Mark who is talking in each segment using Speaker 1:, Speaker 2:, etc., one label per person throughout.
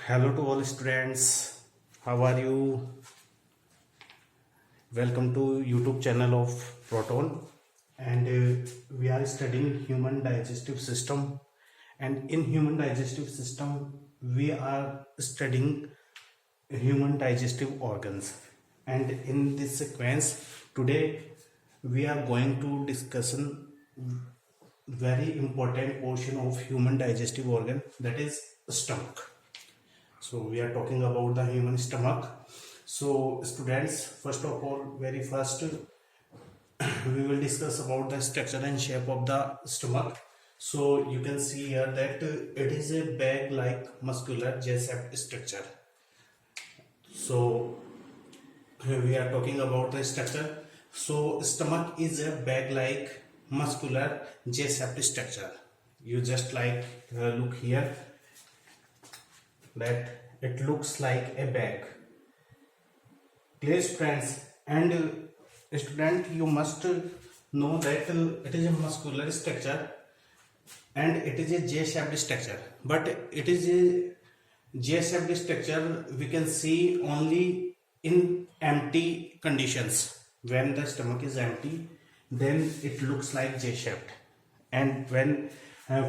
Speaker 1: Hello to all students. How are you? Welcome to YouTube channel of Proton, and we are studying human digestive system. And in human digestive system, we are studying human digestive organs. And in this sequence, today we are going to discuss a very important portion of human digestive organ, that is stomach. So we are talking about the human stomach. So students, first of all, very first we will discuss about the structure and shape of the stomach. So you can see here that it is a bag like muscular J-shaped structure. So we are talking about the structure. So stomach is a bag like muscular J-shaped structure. You just look here, that it looks like a bag. Clear, friends? And student, you must know that it is a muscular structure and it is a J-shaped structure, but it is a J-shaped structure we can see only in empty conditions. When the stomach is empty, then it looks like J-shaped, and when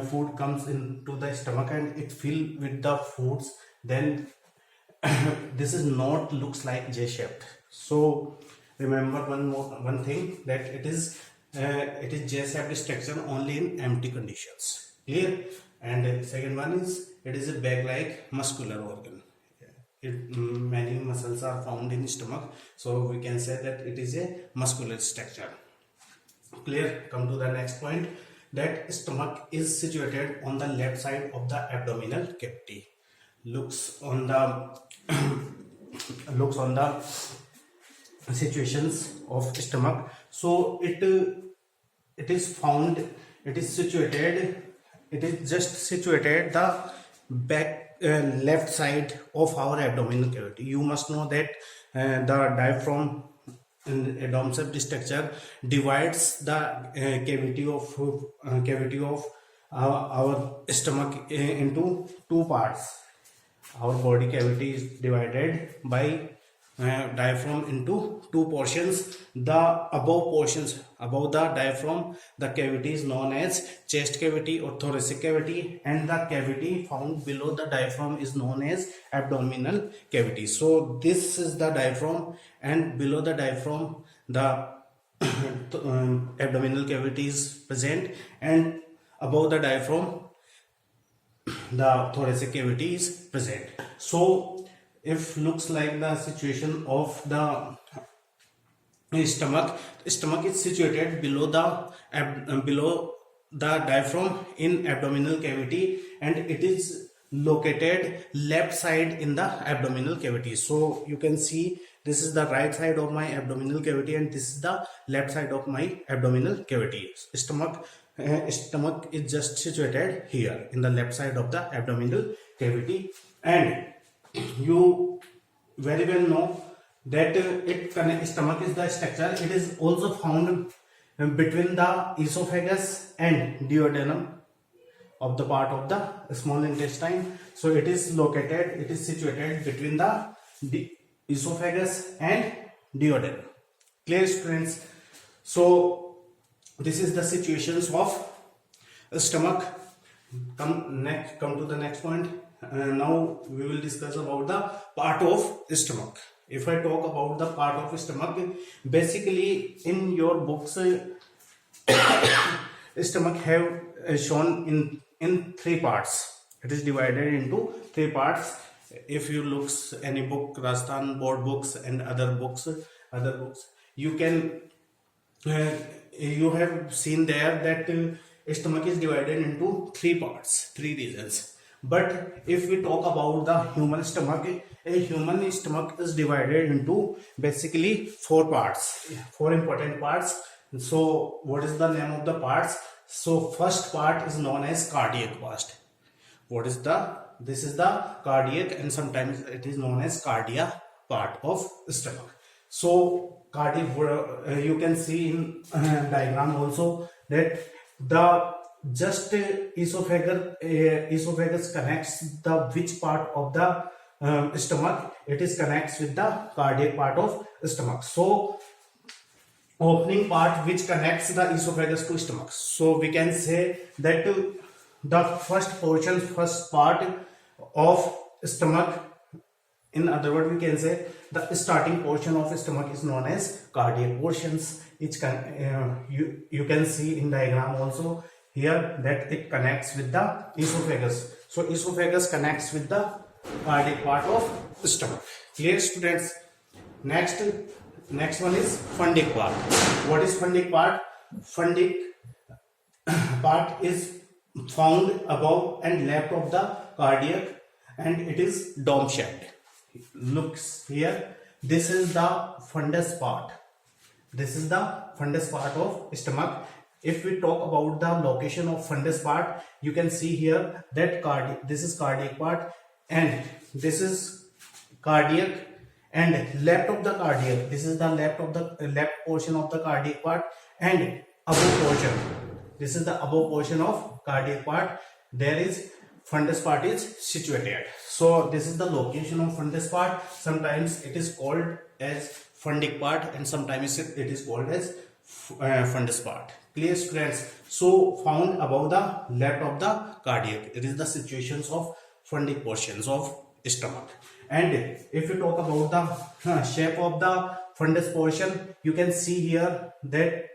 Speaker 1: food comes into the stomach and it fills with the foods, then this is not looks like J-shaped. So remember one thing, that it is J-shaped structure only in empty conditions. Clear? And second one is it is a bag like muscular organ. Many muscles are found in stomach, so we can say that it is a muscular structure. Clear? Come to the next point, that stomach is situated on the left side of the abdominal cavity. Looks on the situations of stomach. So it is just situated the back left side of our abdominal cavity. You must know that the diaphragm abdominal structure divides the cavity of our stomach into two parts. Our body cavity is divided by diaphragm into two portions. The above the diaphragm, the cavity is known as chest cavity or thoracic cavity, and the cavity found below the diaphragm is known as abdominal cavity. So this is the diaphragm, and below the diaphragm the abdominal cavity is present, and above the diaphragm the thoracic cavity is present. So if looks like the situation of the stomach is situated below the diaphragm in abdominal cavity, and it is located left side in the abdominal cavity. So you can see this is the right side of my abdominal cavity, and this is the left side of my abdominal cavity. Stomach is just situated here in the left side of the abdominal cavity, and you very well know that stomach is the structure. It is also found between the esophagus and duodenum of the part of the small intestine. So it is situated between the esophagus and duodenum. Clear, students? So this is the situations of stomach. Come to the next point. Now we will discuss about the part of stomach. If I talk about the part of stomach, basically in your books stomach have shown in three parts. It is divided into three parts. If you look any book, Rajasthan board books and other books, you can you have seen there that stomach is divided into three parts, three regions. But if we talk about the human stomach, a human stomach is divided into basically four parts, four important parts. So what is the name of the parts? So first part is known as cardiac part. This is the cardiac, and sometimes it is known as cardia part of stomach. So cardiac, you can see in diagram also that the just esophagus connects the which part of the stomach? It is connects with the cardiac part of stomach. So opening part which connects the esophagus to stomach. So we can say that the first part of stomach, in other words, we can say the starting portion of stomach is known as cardiac portions. It can you can see in diagram also here that it connects with the esophagus. So esophagus connects with the cardiac part of stomach. Clear, students? Next one is fundic part. What is fundic part? Fundic part is found above and left of the cardiac, and it is dome shaped. Looks here. This is the fundus part. This is the fundus part of stomach. If we talk about the location of fundus part, you can see here that this is cardiac part, and this is cardiac, and left of the cardiac, this is the left portion of the cardiac part, and above portion, this is the above portion of cardiac part, there is fundus part is situated. So this is the location of fundus part. Sometimes it is called as fundic part, and sometimes it is called as fundus part. Clear, students? So found above the left of the cardiac, it is the situations of fundic portions of stomach. And if you talk about the shape of the fundus portion, you can see here that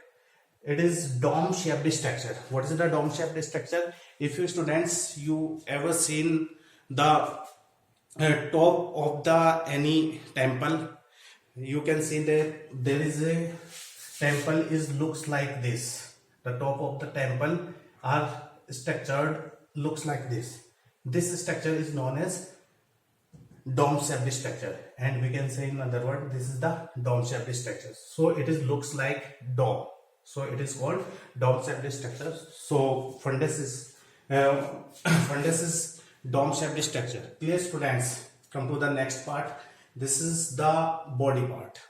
Speaker 1: it is dome shaped structure. What is the dome shaped structure? If you students, you ever seen the top of the any temple, you can see that there is a temple is looks like this. The top of the temple are structured looks like this. This structure is known as dome shaped structure, and we can say in other words, this is the dome shaped structure. So it is looks like dome, so it is called dome shaped structure. So fundus is dome shaped structure. Clear, students? Come to the next part. This is the body part.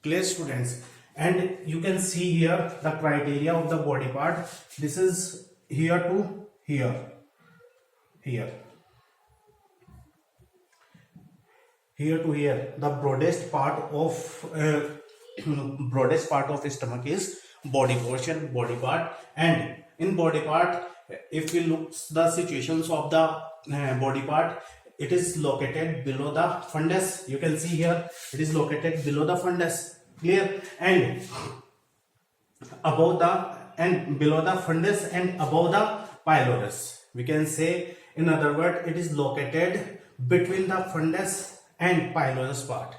Speaker 1: Clear, students? And you can see here the criteria of the body part. This is here to here, here to here. The broadest part of stomach is body portion, body part. And in body part, if we look the situations of the body part, it is located below the fundus. You can see here it is located below the fundus. Clear? And above the and below the fundus and above the pylorus. We can say, in other words, it is located between the fundus and pylorus part.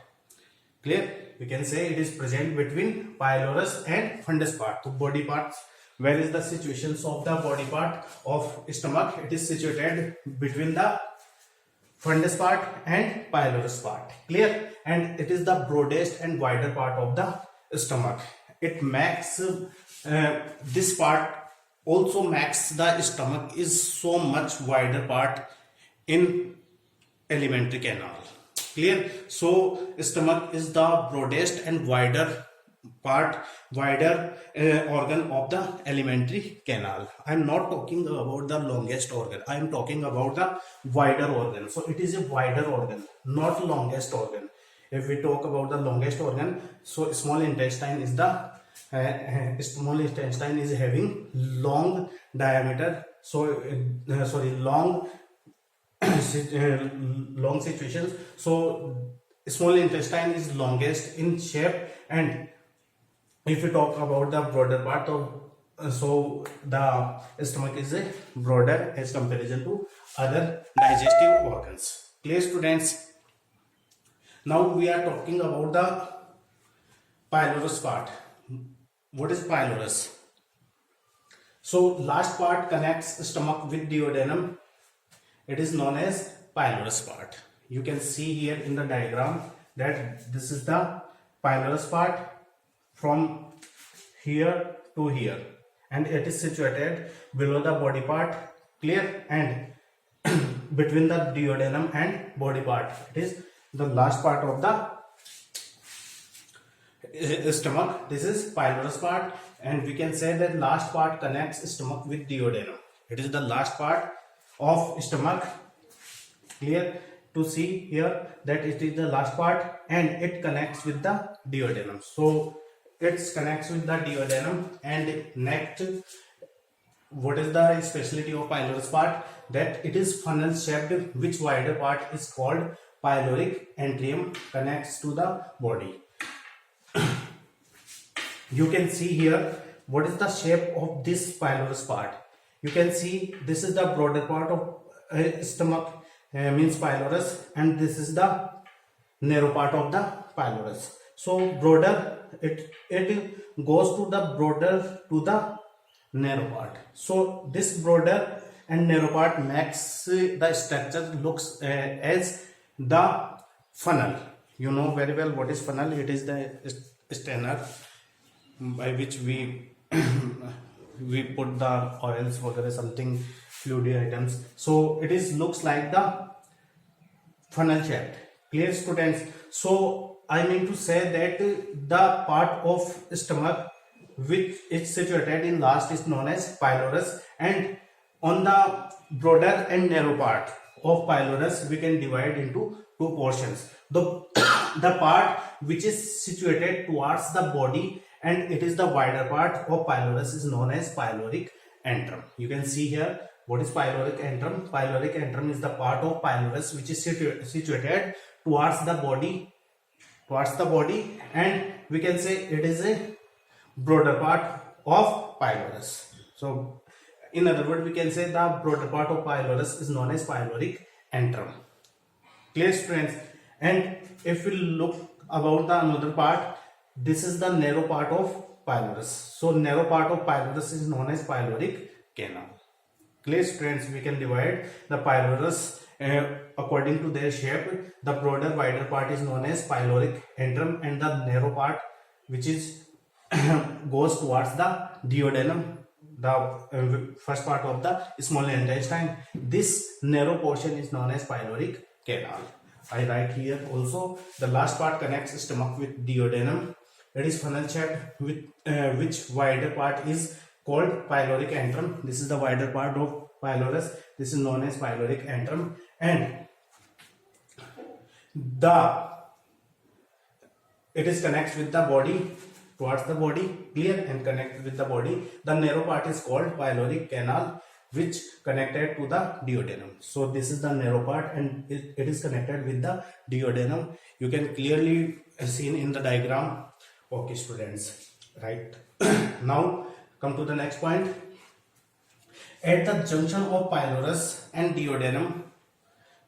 Speaker 1: Clear? We can say it is present between pylorus and fundus part. So body parts, where is the situations of the body part of stomach? It is situated between the fundus part and pylorus part. Clear? And it is the broadest and wider part of the stomach. It makes this part also makes the stomach is so much wider part in alimentary canal. Clear? So stomach is the broadest and wider part, wider organ of the alimentary canal. I am not talking about the longest organ. I am talking about the wider organ. So it is a wider organ, not longest organ. If we talk about the longest organ, so small intestine is the small intestine is having long diameter. So long long situations. So small intestine is longest in shape, and if you talk about the broader part of so the stomach is a broader as comparison to other digestive organs. Clear, students? Now we are talking about the pylorus part. What is pylorus? So last part connects stomach with duodenum. It is known as pylorus part. You can see here in the diagram that this is the pylorus part from here to here, and it is situated below the body part. Clear? And between the duodenum and body part, it is the last part of the stomach. This is pylorus part, and we can say that last part connects stomach with duodenum. It is the last part of stomach. Clear to see here that it is the last part and it connects with the duodenum. So it connects with the duodenum. And next, what is the specialty of pylorus part? That it is funnel shaped, which wider part is called pyloric antrium, connects to the body. You can see here what is the shape of this pylorus part. You can see this is the broader part of stomach, means pylorus, and this is the narrow part of the pylorus. So broader, it goes to the broader to the narrow part. So this broader and narrow part makes the structure looks as the funnel. You know very well what is funnel. It is the strainer by which we we put the oils, whatever, something fluid items. So it is looks like the funnel shaped. Clear, students? So I mean to say that the part of stomach which is situated in last is known as pylorus, and on the broader and narrow part of pylorus we can divide into two portions. The part which is situated towards the body and it is the wider part of pylorus is known as pyloric antrum. You can see here what is pyloric antrum. Pyloric antrum is the part of pylorus which is situated towards the body, and we can say it is a broader part of pylorus. So in other words, we can say the broader part of pylorus is known as pyloric antrum. Clear, students? And if we look about the another part, this is the narrow part of pylorus. So narrow part of pylorus is known as pyloric canal. Clear, students? We can divide the pylorus according to their shape. The broader, wider part is known as pyloric antrum, and the narrow part, which is goes towards the duodenum, the first part of the small intestine. This narrow portion is known as pyloric canal. I write here also the last part connects stomach with duodenum. It is funnel shaped, with which wider part is called pyloric antrum. This is the wider part of pylorus. This is known as pyloric antrum, and it is connects with the body, towards the body. Clear? And connected with the body. The narrow part is called pyloric canal, which connected to the duodenum. So this is the narrow part and it is connected with the duodenum. You can clearly see in the diagram. Okay, students, right? Now come to the next point. At the junction of pylorus and duodenum,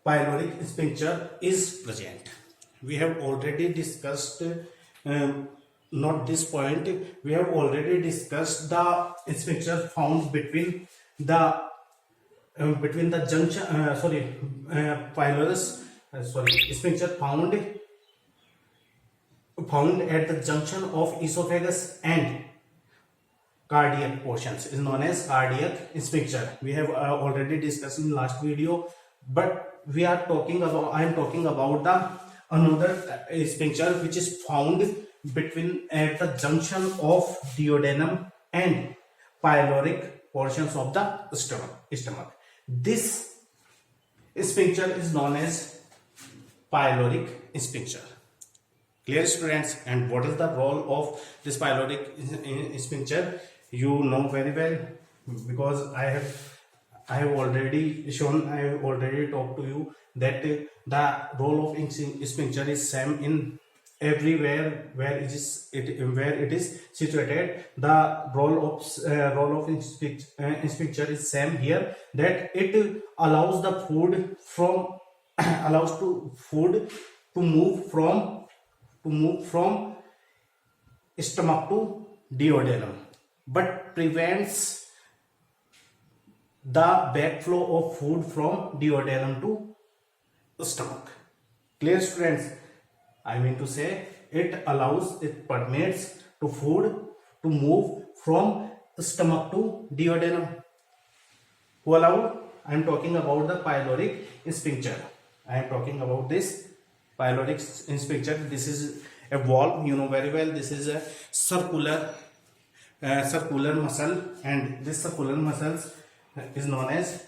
Speaker 1: pyloric sphincter is present. We have already discussed not this point. We have already discussed the sphincter found between the junction pylorus sphincter found at the junction of esophagus and cardiac portions is known as cardiac sphincter. We have already discussed in last video, but we are talking about, I am talking about the another sphincter which is found at the junction of duodenum and pyloric portions of the stomach. This sphincter is known as pyloric sphincter. Clear, students? And what is the role of this pyloric sphincter? You know very well, because I have already talked to you that the role of sphincter is same in everywhere where it is situated. The role of sphincter is same here, that it allows the food to move from stomach to duodenum, but prevents the backflow of food from duodenum to stomach. Clear, students? I mean to say it permits to food to move from stomach to duodenum. Who allowed? I am talking about the pyloric sphincter. I am talking about this pyloric sphincter. This is a valve, you know very well. This is a circular muscle, and this circular muscles is known as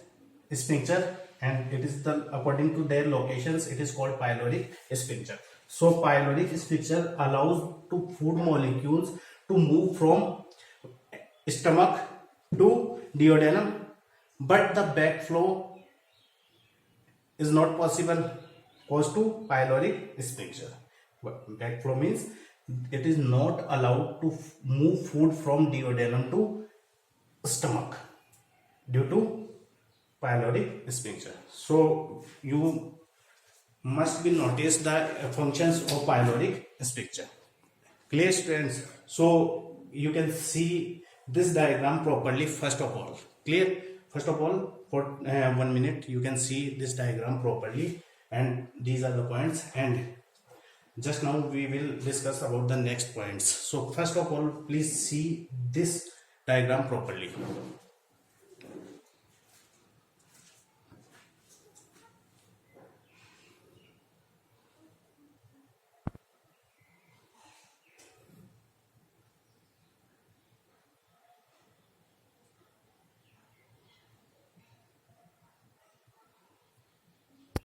Speaker 1: sphincter, and it is the according to their locations it is called pyloric sphincter. So pyloric sphincter allows to food molecules to move from stomach to duodenum, but the backflow is not possible cause to pyloric sphincter. Backflow means it is not allowed to move food from duodenum to stomach due to pyloric sphincter. So you must be notice the functions of pyloric sphincter. Clear, students? So you can see this diagram properly first of all. Clear? First of all, for 1 minute you can see this diagram properly, and these are the points, and just now we will discuss about the next points. So first of all, please see this diagram properly.